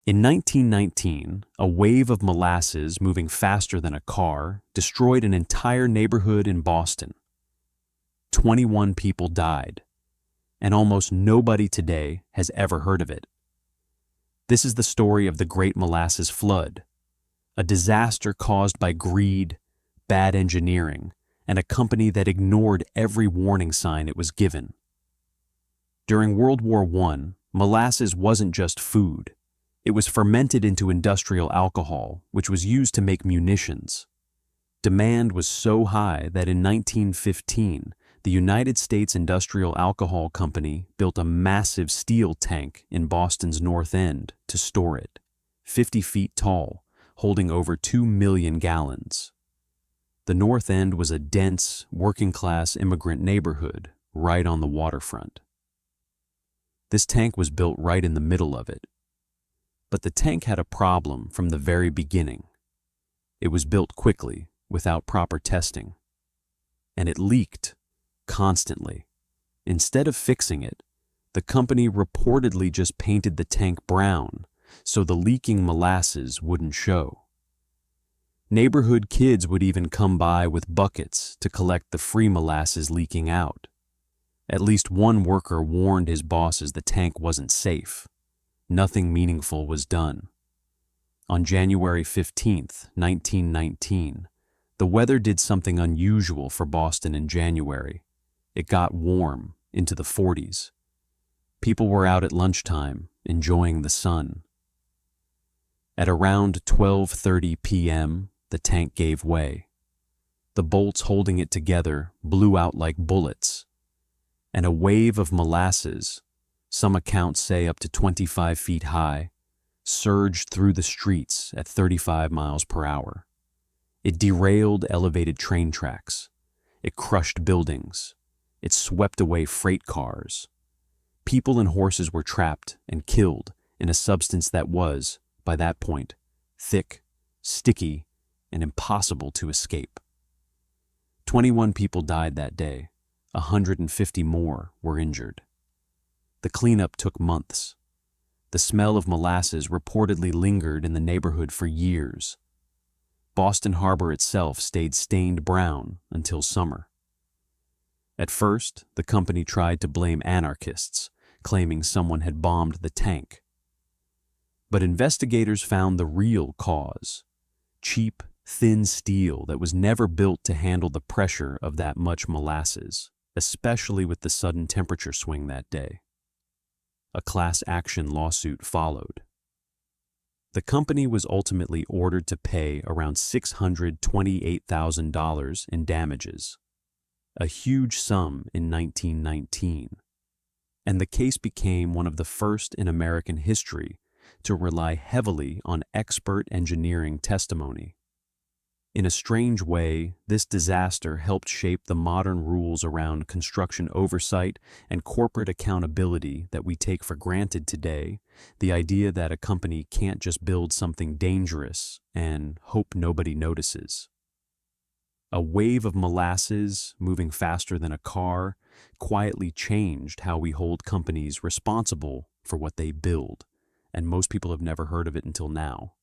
In 1919, a wave of molasses moving faster than a car destroyed an entire neighborhood in Boston. 21 people died, and almost nobody today has ever heard of it. This is the story of the Great Molasses Flood, a disaster caused by greed, bad engineering, and a company that ignored every warning sign it was given. During World War I, molasses wasn't just food. It was fermented into industrial alcohol, which was used to make munitions. Demand was so high that in 1915, the United States Industrial Alcohol Company built a massive steel tank in Boston's North End to store it, 50 feet tall, holding over 2 million gallons. The North End was a dense, working-class immigrant neighborhood right on the waterfront. This tank was built right in the middle of it. But the tank had a problem from the very beginning. It was built quickly, without proper testing. And it leaked, constantly. Instead of fixing it, the company reportedly just painted the tank brown so the leaking molasses wouldn't show. Neighborhood kids would even come by with buckets to collect the free molasses leaking out. At least one worker warned his bosses the tank wasn't safe. Nothing meaningful was done. On January 15, 1919, the weather did something unusual for Boston in January. It got warm, into the 40s. People were out at lunchtime, enjoying the sun. At around 12:30 p.m., the tank gave way. The bolts holding it together blew out like bullets, and a wave of molasses, some accounts say up to 25 feet high, surged through the streets at 35 miles per hour. It derailed elevated train tracks. It crushed buildings. It swept away freight cars. People and horses were trapped and killed in a substance that was, by that point, thick, sticky, and impossible to escape. 21 people died that day. 150 more were injured. The cleanup took months. The smell of molasses reportedly lingered in the neighborhood for years. Boston Harbor itself stayed stained brown until summer. At first, the company tried to blame anarchists, claiming someone had bombed the tank. But investigators found the real cause: cheap, thin steel that was never built to handle the pressure of that much molasses, especially with the sudden temperature swing that day. A class action lawsuit followed. The company was ultimately ordered to pay around $628,000 in damages, a huge sum in 1919, and the case became one of the first in American history to rely heavily on expert engineering testimony. In a strange way, this disaster helped shape the modern rules around construction oversight and corporate accountability that we take for granted today, the idea that a company can't just build something dangerous and hope nobody notices. A wave of molasses, moving faster than a car, quietly changed how we hold companies responsible for what they build, and most people have never heard of it until now.